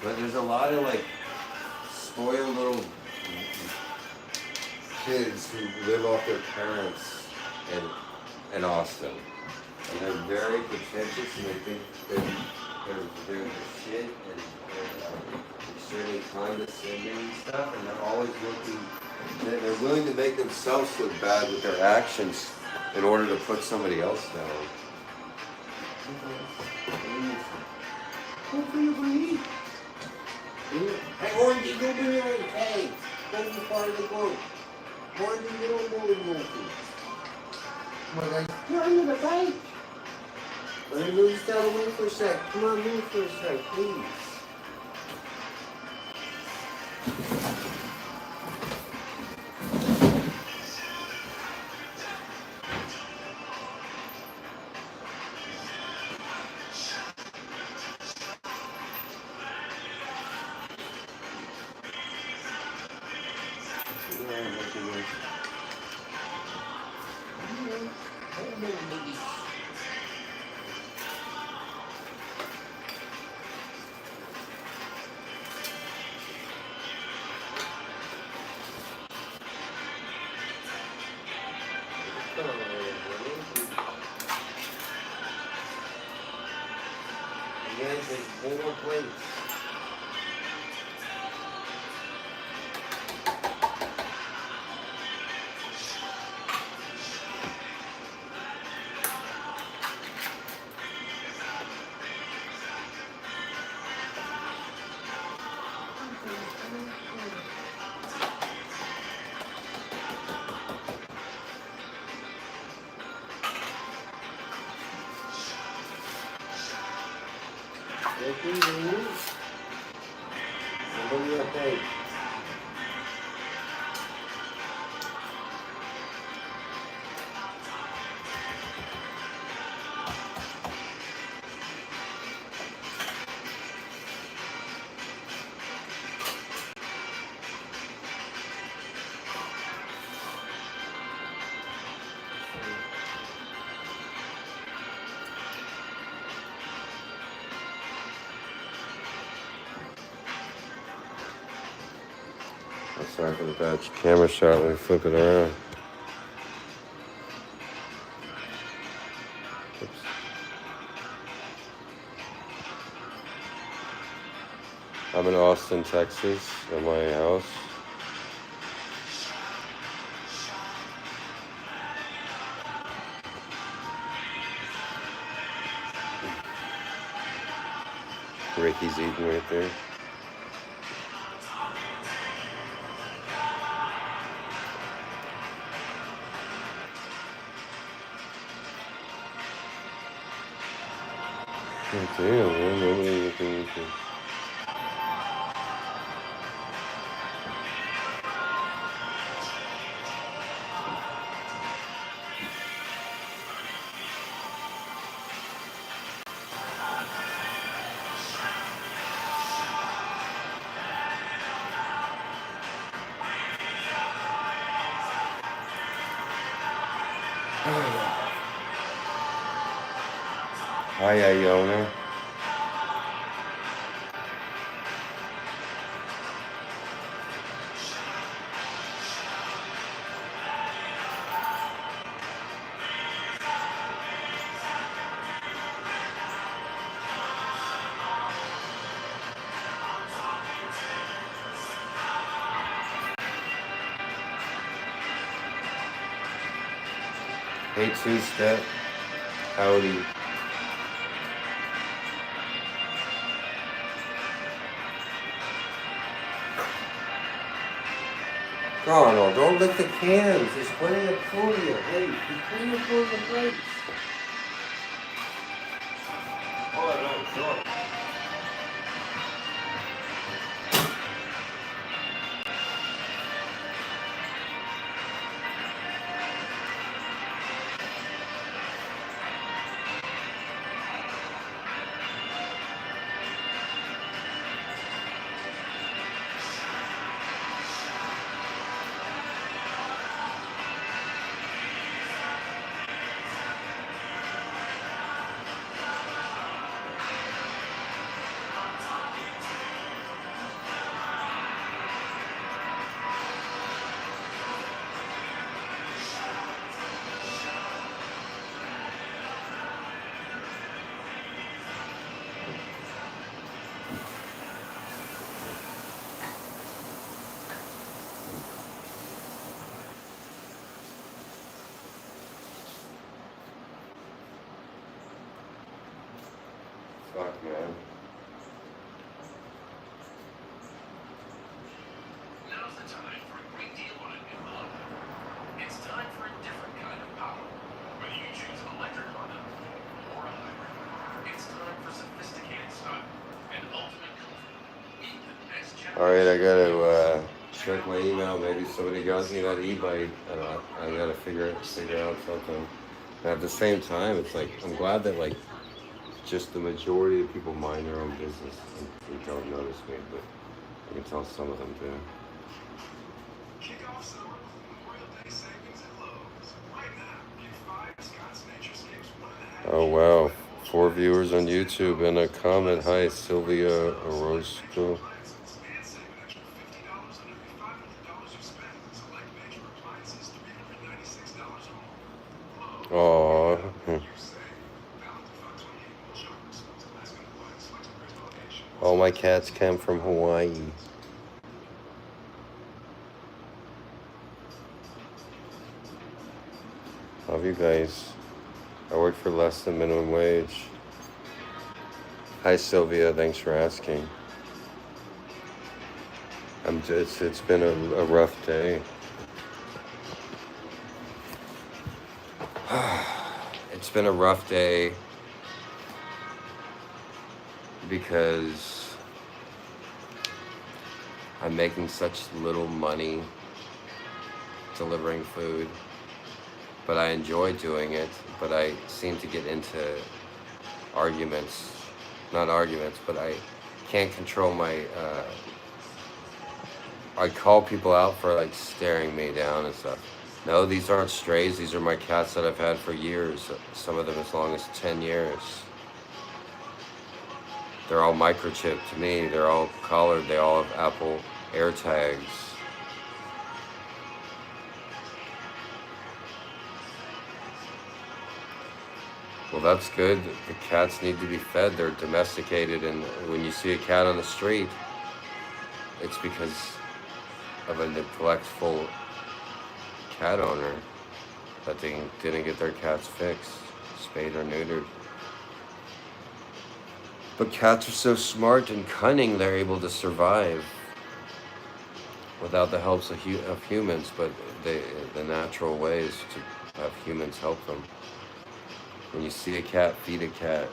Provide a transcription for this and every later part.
But there's a lot of like spoiled little kids who live off their parents in Austin. And they're very pretentious and they think they're the shit and they're extremely condescending and stuff, and they're always they're willing to make themselves look bad with their actions in order to put somebody else down. Go for your money. Hey, Orange, go bring your hey, go be part of the group. Orange, you don't know what you're Come on, guys. You're under the bike. Let me move this down away for a sec. Come on, move for a sec, please. One more plate. What do you think? Sorry for the bad camera shot. Let me flip it around. Oops. I'm in Austin, Texas, at my house. Ricky's eating right there. Oh, damn, man, nobody looking. Hi, Iona. Hey, two-step. Howdy. Donald, don't lick the cans. There's plenty of food here. Hey, be clean your food in the plates. Oh, no, sure. fuck, man. Now's the time for a great deal on a new Honda. It's time for a different kind of power. Whether you choose an electric Honda or a hybrid, it's time for sophisticated style and ultimate comfort. Meet the next generation. Alright, I gotta check my email. Maybe somebody got me that e-bike. I gotta figure out something. And at the same time, it's like, I'm glad that like just the majority of people mind their own business and don't notice me, but I can tell some of them do. Kick off summer with Memorial Day savings at Lowe's. Right now, get 5 Scott's Naturescapes 1.5. Oh wow, 4 viewers on YouTube and a comment. Hi, Sylvia Orozco. And save an extra $50 on every $500 you spend. Select major appliances, $396 or more. Aww. You save. Valid to 5/28 will shoppers. Last minute appliance, select a great location. All my cats came from Hawaii. Love you guys. I work for less than minimum wage. Hi Sylvia, thanks for asking. It's been a rough day. It's been a rough day because I'm making such little money delivering food, but I enjoy doing it. But I seem to get into arguments, not arguments, but I can't control my, I call people out for like staring me down and stuff. No, these aren't strays. These are my cats that I've had for years. Some of them as long as 10 years. They're all microchipped to me. They're all collared. They all have Apple AirTags. Well, that's good. The cats need to be fed. They're domesticated, and when you see a cat on the street, it's because of a neglectful cat owner that they didn't get their cats fixed, spayed or neutered. But cats are so smart and cunning, they're able to survive without the helps of humans, but the natural way is to have humans help them. When you see a cat, feed a cat.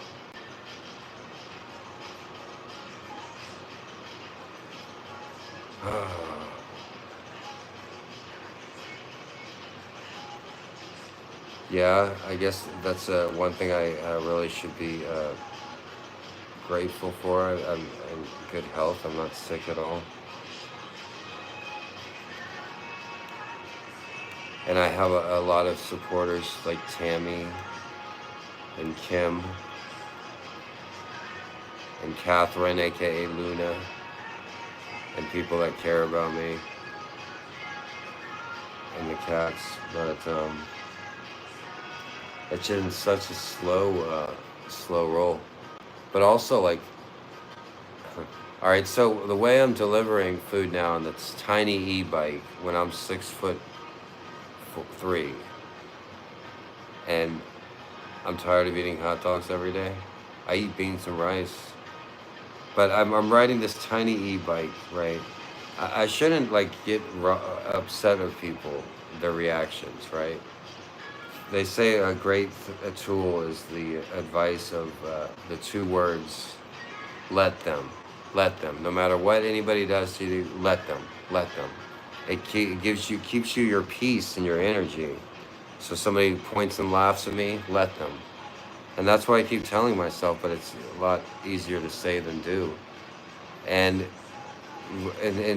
Yeah, I guess that's one thing I really should be grateful for. I'm in good health. I'm not sick at all. And I have a lot of supporters like Tammy and Kim and Catherine, aka Luna, and people that care about me and the cats. But it's in such a slow roll. But also, like, all right, so the way I'm delivering food now on this tiny e-bike when I'm 6'3", and I'm tired of eating hot dogs every day. I eat beans and rice, but I'm riding this tiny e-bike, right? I shouldn't like get upset with people, their reactions, right? They say a great tool is the advice of the 2 words, let them. No matter what anybody does to you, let them. It keeps you your peace and your energy. So somebody points and laughs at me, let them. And that's what I keep telling myself, but it's a lot easier to say than do. And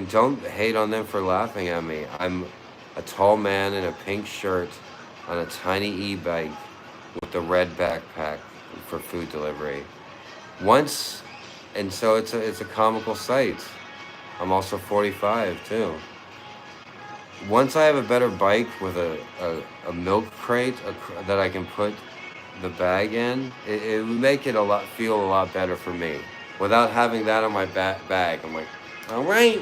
don't hate on them for laughing at me. I'm a tall man in a pink shirt on a tiny e-bike with a red backpack for food delivery. And so it's a comical sight. I'm also 45 too. Once I have a better bike with a milk crate that I can put the bag in, it would make it feel a lot better for me. Without having that on my bag, I'm like, all right,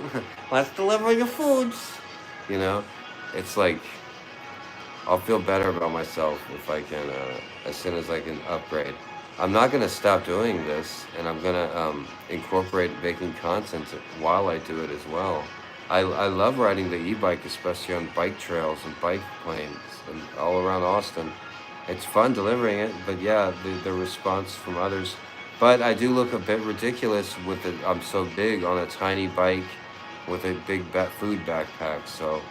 let's deliver your foods. You know, it's like, I'll feel better about myself if I can, as soon as I can upgrade. I'm not gonna stop doing this, and I'm gonna incorporate making content while I do it as well. I love riding the e-bike, especially on bike trails and bike lanes and all around Austin. It's fun delivering it, but yeah, the response from others. But I do look a bit ridiculous with it. I'm so big on a tiny bike with a big food backpack. So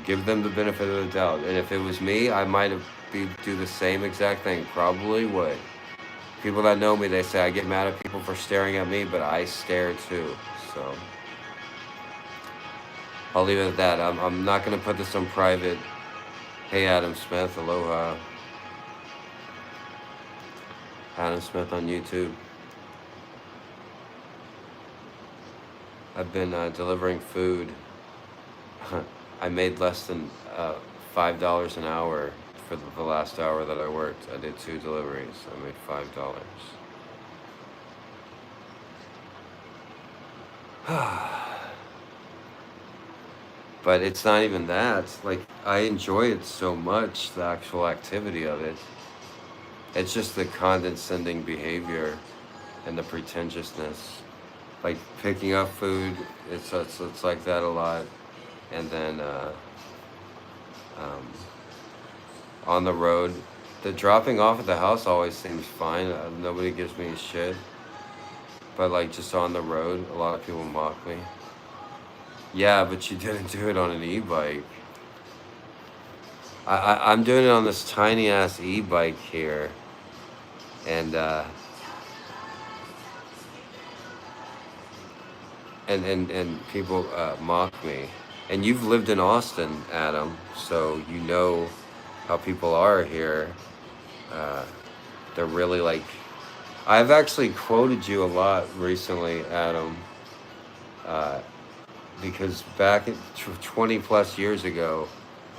give them the benefit of the doubt. And if it was me, I might have do the same exact thing. Probably would. People that know me, they say I get mad at people for staring at me, but I stare too. So I'll leave it at that. I'm not gonna put this on private. Hey, Adam Smith, aloha. Adam Smith on YouTube. I've been delivering food. I made less than $5 an hour for the last hour that I worked. I did 2 deliveries. I made $5. But it's not even that. Like, I enjoy it so much, the actual activity of it. It's just the condescending behavior and the pretentiousness. Like picking up food, it's like that a lot. And then on the road, the dropping off at the house always seems fine. Nobody gives me shit. But like just on the road, a lot of people mock me. Yeah, but you didn't do it on an e-bike. I'm doing it on this tiny ass e-bike here. And people mock me. And you've lived in Austin, Adam, so you know how people are here. They're really like... I've actually quoted you a lot recently, Adam, because back 20 plus years ago,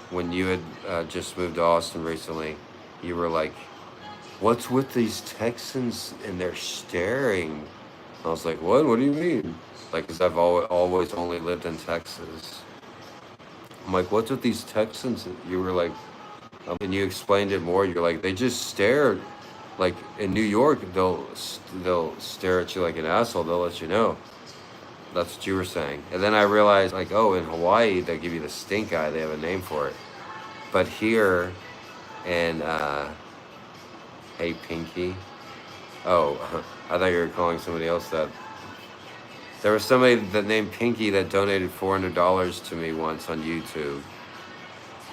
when you had just moved to Austin recently, you were like, what's with these Texans and they're staring? I was like, what? What do you mean? Like, because I've always only lived in Texas. I'm like, what's with these Texans? You were like, and you explained it more. You're like, they just stare. Like in New York, they'll stare at you like an asshole. They'll let you know. That's what you were saying. And then I realized, like, oh, in Hawaii, they give you the stink eye. They have a name for it. But here, and hey, Pinky. Oh, I thought you were calling somebody else that. There was somebody that named Pinky that donated $400 to me once on YouTube.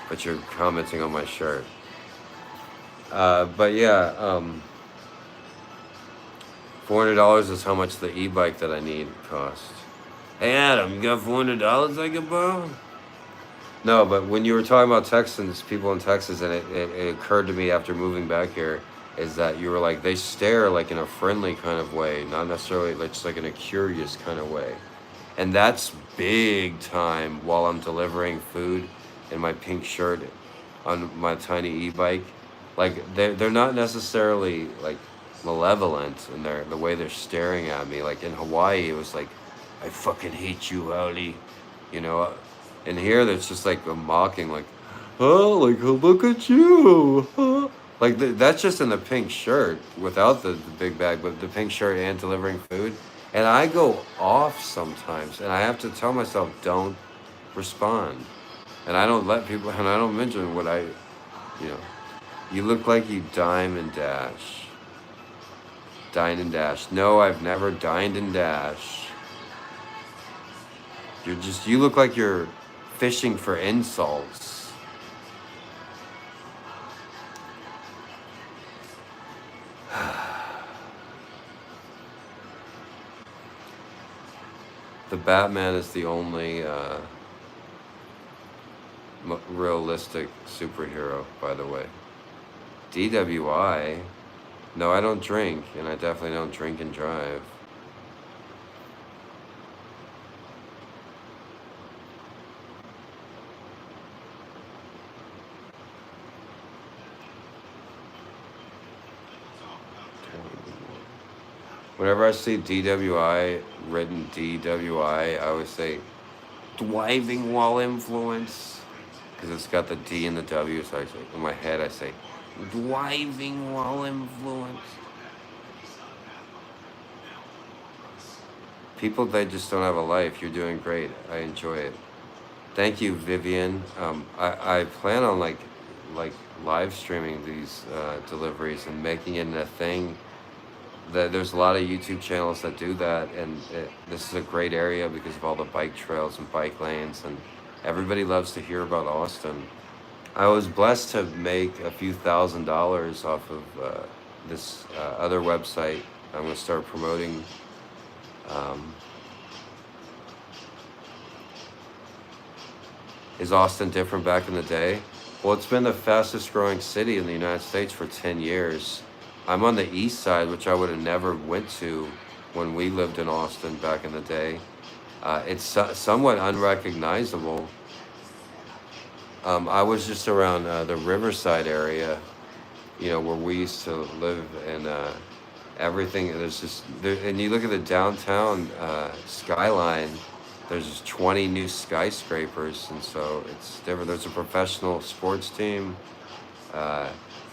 But you're commenting on my shirt. But yeah, $400 is how much the e-bike that I need cost. Hey Adam, you got $400 I can borrow? No, but when you were talking about Texans, people in Texas, and it occurred to me after moving back here, is that you were like, they stare like in a friendly kind of way, not necessarily like just like in a curious kind of way. And that's big time while I'm delivering food in my pink shirt on my tiny e-bike. Like they're not necessarily like malevolent in the way they're staring at me. Like in Hawaii, it was like, I fucking hate you, Howdy. And here there's just like a mocking, like, oh, like, look at you. Huh? Like that's just in the pink shirt without the big bag, but the pink shirt and delivering food. And I go off sometimes, and I have to tell myself, don't respond. And I don't let people, and I don't mention what you look like you dine and dash. Dine and dash. No, I've never dined and dash. You look like you're fishing for insults. The Batman is the only realistic superhero, by the way. DWI? No, I don't drink, and I definitely don't drink and drive. Whenever I see DWI, written DWI, I always say driving while influence, because it's got the D and the W, so I say, in my head I say Driving while influenced. People, they just don't have a life. You're doing great. I enjoy it. Thank you, Vivian. I plan on like live streaming these deliveries and making it a thing. There's a lot of YouTube channels that do that, and this is a great area because of all the bike trails and bike lanes, and everybody loves to hear about Austin. I was blessed to make a few $1,000s off of this other website. I'm going to start promoting. Um, is Austin different back in the day? Well, it's been the fastest growing city in the United States for 10 years. I'm on the east side, which I would have never went to when we lived in Austin back in the day. It's somewhat unrecognizable. I was just around the Riverside area, where we used to live, and everything. There's just there, and you look at the downtown skyline. There's just 20 new skyscrapers, and so it's different. There's a professional sports team. Uh,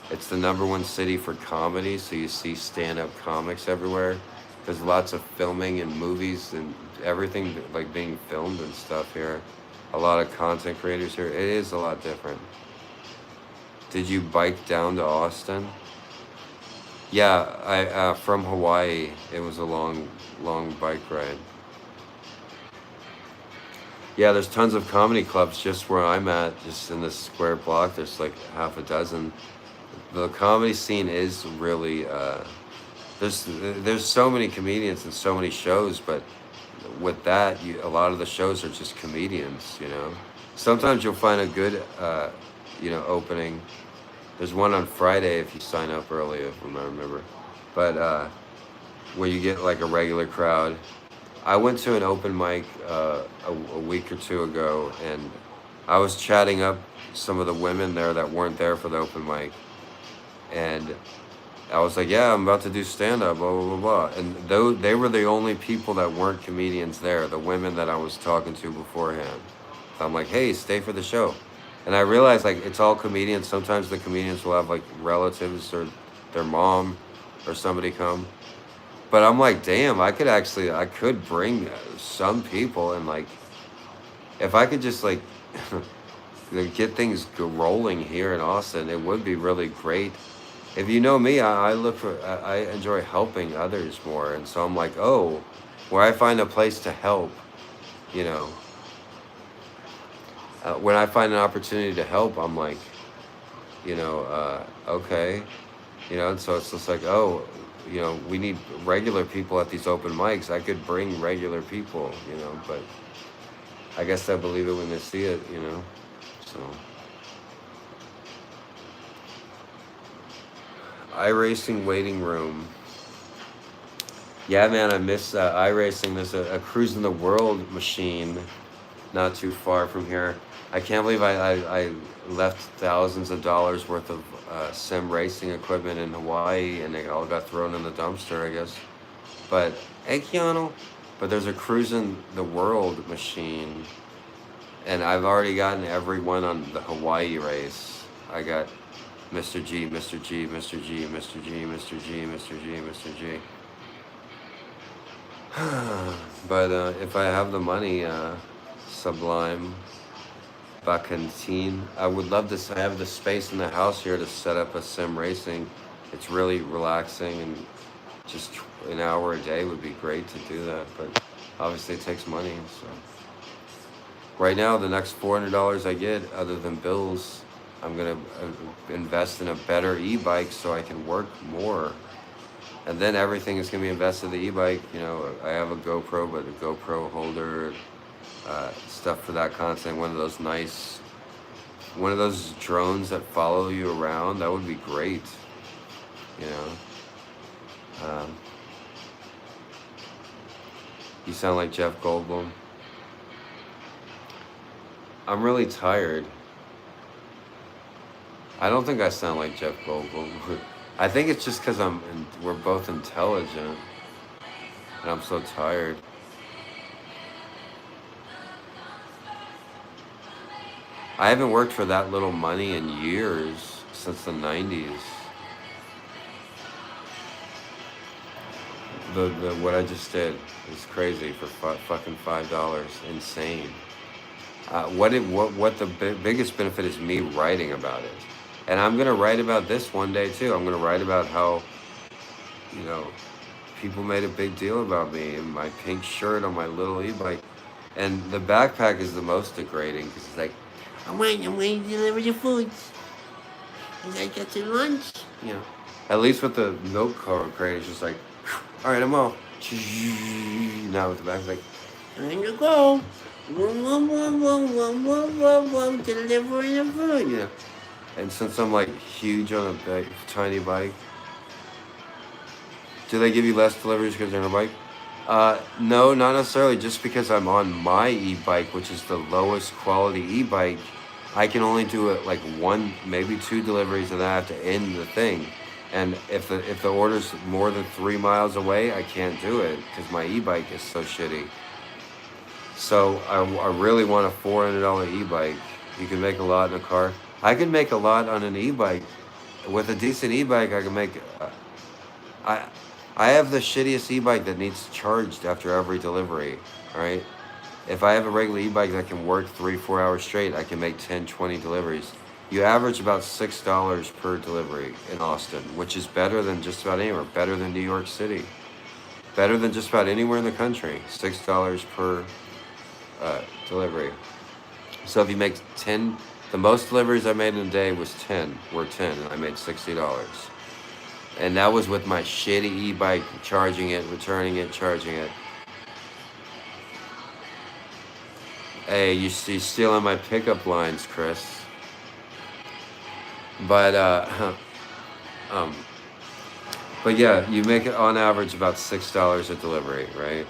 it's the #1 city for comedy, so you see stand-up comics everywhere. There's lots of filming and movies and everything like being filmed and stuff here. A lot of content creators here. It is a lot different. Did you bike down to Austin? Yeah, I from Hawaii. It was a long, long bike ride. Yeah, there's tons of comedy clubs just where I'm at, just in this square block. There's like half a dozen. The comedy scene is really there's so many comedians and so many shows, but with that, a lot of the shows are just comedians. Sometimes you'll find a good opening. There's one on Friday if you sign up early, if I remember. But where you get like a regular crowd. I went to an open mic a week or two ago, and I was chatting up some of the women there that weren't there for the open mic. And I was like, yeah, I'm about to do stand-up, blah, blah, blah, blah. And they were the only people that weren't comedians there, the women that I was talking to beforehand. So I'm like, hey, stay for the show. And I realized, like, it's all comedians. Sometimes the comedians will have, like, relatives or their mom or somebody come. But I'm like, damn, I could bring some people, and, like, if I could just, like, get things rolling here in Austin, it would be really great. If you know me, I enjoy helping others more. And so I'm like, oh, where I find a place to help, you know, when I find an opportunity to help, I'm like, okay, and so it's just like, oh, we need regular people at these open mics. I could bring regular people, but I guess I believe it when they see it, so. iRacing waiting room. Yeah, man, I miss iRacing. There's a Cruise in the World machine not too far from here. I can't believe I left thousands of dollars worth of sim racing equipment in Hawaii, and it all got thrown in the dumpster, I guess. But, hey, Keanu. But there's a Cruise in the World machine, and I've already gotten every one on the Hawaii race. I got Mr.G, Mr.G, Mr.G, Mr.G, Mr.G, Mr.G, Mr.G. But if I have the money, Sublime, Bacantine, I would love to have the space in the house here to set up a sim racing. It's really relaxing, and just an hour a day would be great to do that. But obviously it takes money. So right now, the next $400 I get, other than bills, I'm going to invest in a better e-bike so I can work more. And then everything is going to be invested in the e-bike. I have a GoPro, but a GoPro holder, stuff for that content. One of those drones that follow you around, that would be great. You sound like Jeff Goldblum. I'm really tired. I don't think I sound like Jeff Goldblum. I think it's just because we're both intelligent, and I'm so tired. I haven't worked for that little money in years. since the 90s. The what I just did is crazy for fucking $5. Insane. What the biggest benefit is me writing about it, and I'm gonna write about this one day too. I'm gonna write about how, you know, people made a big deal about me and my pink shirt on my little e-bike, and the backpack is the most degrading because it's like, I'm waiting to deliver your food. You guys got your lunch? You know. At least with the milk crate, it's just like, all right, I'm off. Now with the backpack, like, time to go. Delivering the food. You know. And since I'm like huge on a tiny bike, do they give you less deliveries because you're on a bike? No, not necessarily. Just because I'm on my e-bike, which is the lowest quality e-bike, I can only do it like one, maybe two deliveries, and then I have to end the thing. And if the order's more than 3 miles away, I can't do it because my e-bike is so shitty. So I really want a $400 e-bike. You can make a lot in a car. I could make a lot on an e-bike. With a decent e-bike, I can make. I have the shittiest e-bike that needs charged after every delivery. All right. If I have a regular e-bike that can work 3-4 hours straight, I can make 10-20 deliveries. You average about $6 per delivery in Austin, which is better than just about anywhere. Better than New York City. Better than just about anywhere in the country. $6 per delivery. So if you make 10, the most deliveries I made in a day was 10, and I made $60. And that was with my shitty e-bike, charging it, returning it, charging it. Hey, you stealing my pickup lines, Chris. But but yeah, you make it on average about $6 a delivery, right?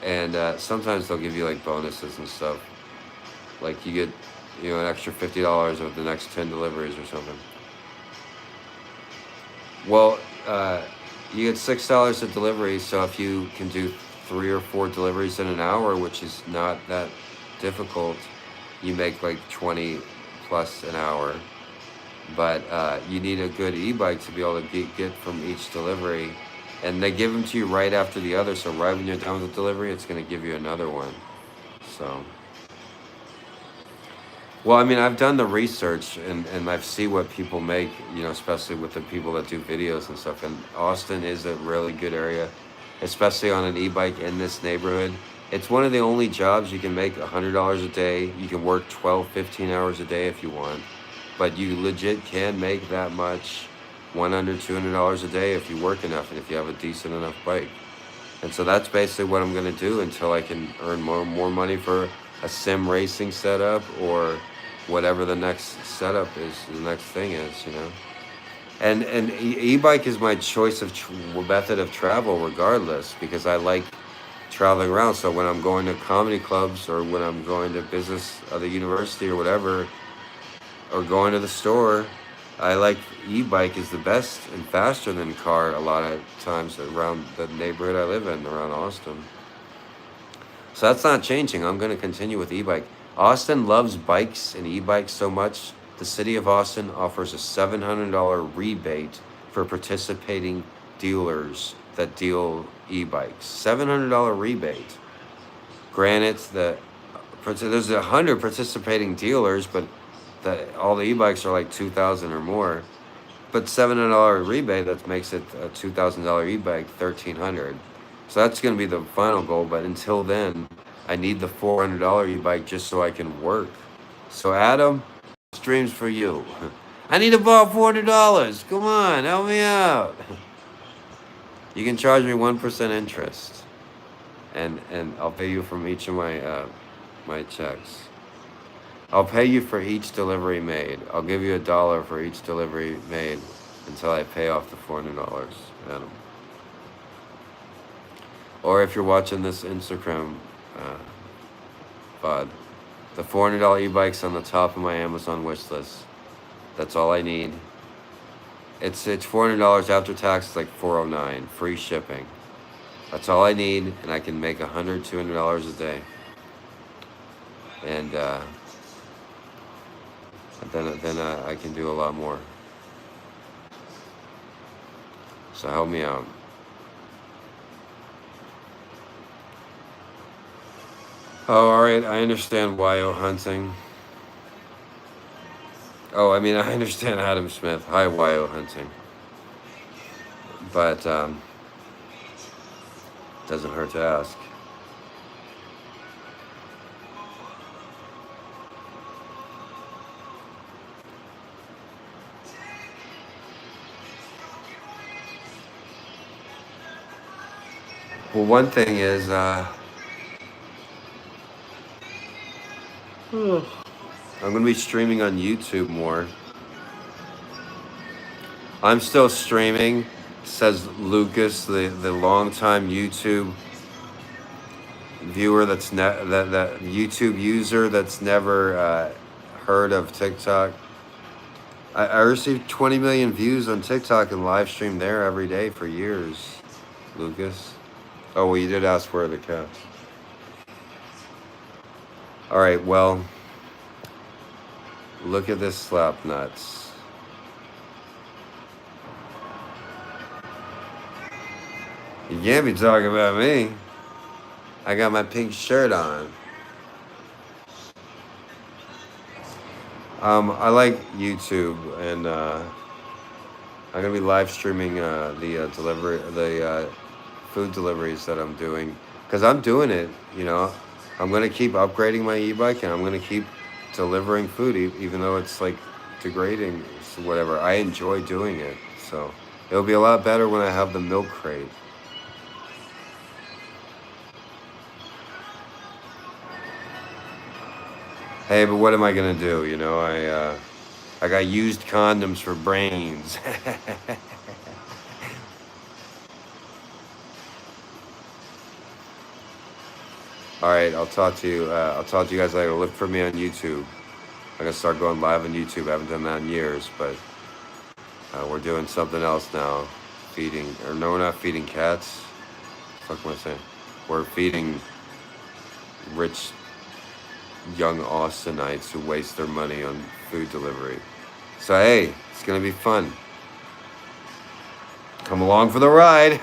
And sometimes they'll give you like bonuses and stuff. Like you get, an extra $50 of the next 10 deliveries or something. Well, you get $6 a delivery, so if you can do 3 or 4 deliveries in an hour, which is not that difficult, you make like 20 plus an hour. But you need a good e-bike to be able to get from each delivery, and they give them to you right after the other, so right when you're done with the delivery, it's going to give you another one. So, well, I mean, I've done the research, and I've seen what people make, especially with the people that do videos and stuff, and Austin is a really good area, especially on an e-bike in this neighborhood. It's one of the only jobs you can make $100 a day. You can work 12, 15 hours a day if you want. But you legit can make that much, $100, $200 a day if you work enough and if you have a decent enough bike. And so that's basically what I'm going to do until I can earn more money for a sim racing setup or whatever the next setup is, the next thing is, And e-bike is my choice of method of travel regardless, because I like traveling around. So when I'm going to comedy clubs or when I'm going to business at the university or whatever, or going to the store, I like e-bike is the best and faster than car a lot of times around the neighborhood I live in, around Austin. So that's not changing. I'm going to continue with e-bike. Austin loves bikes and e-bikes so much, the city of Austin offers a $700 rebate for participating dealers that deal e-bikes. $700 rebate. Granted, there's 100 participating dealers, but all the e-bikes are like $2,000 or more, but $700 rebate, that makes it a $2,000 e-bike, $1,300. So that's going to be the final goal. But until then, I need the $400 e-bike just so I can work. So Adam, streams for you. I need to borrow $400. Come on, help me out. You can charge me 1% interest, and I'll pay you from each of my checks. I'll pay you for each delivery made. I'll give you $1 for each delivery made until I pay off the $400, Adam. Or if you're watching this Instagram VOD, the $400 e-bike's on the top of my Amazon wish list. That's all I need. It's $400 after tax, it's like $409, free shipping. That's all I need, and I can make $100, $200 a day. And then I can do a lot more. So help me out. Oh, all right. I understand YO hunting. Oh, I mean, I understand Adam Smith. Hi, YO hunting. But doesn't hurt to ask. Well, one thing is, I'm going to be streaming on YouTube more. I'm still streaming, says Lucas, the longtime YouTube viewer that YouTube user that's never heard of TikTok. I received 20 million views on TikTok and live stream there every day for years, Lucas. Oh, well, you did ask where are the cats. All right, well, look at this slap nuts. You can't be talking about me. I got my pink shirt on. I like YouTube, and I'm gonna be live streaming the food deliveries that I'm doing, because I'm doing it. You know, I'm gonna keep upgrading my e-bike, and I'm gonna keep delivering food, even though it's like degrading, so whatever. I enjoy doing it, so it'll be a lot better when I have the milk crate. Hey, but what am I gonna do? You know, I got used condoms for brains. All right, I'll talk to you. I'll talk to you guys later. Look for me on YouTube. I'm gonna start going live on YouTube. I haven't done that in years, but we're doing something else now. Feeding, or no, we're not feeding cats. What the fuck am I saying? We're feeding rich young Austinites who waste their money on food delivery. So hey, it's gonna be fun. Come along for the ride.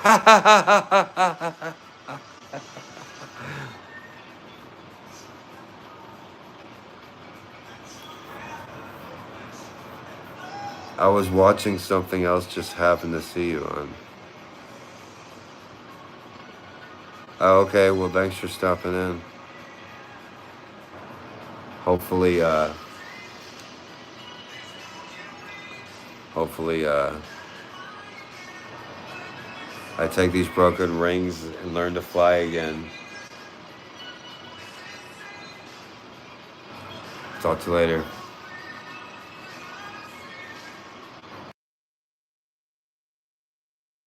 I was watching something else, just happened to see you on. Oh, okay, well, thanks for stopping in. Hopefully, I take these broken rings and learn to fly again. Talk to you later.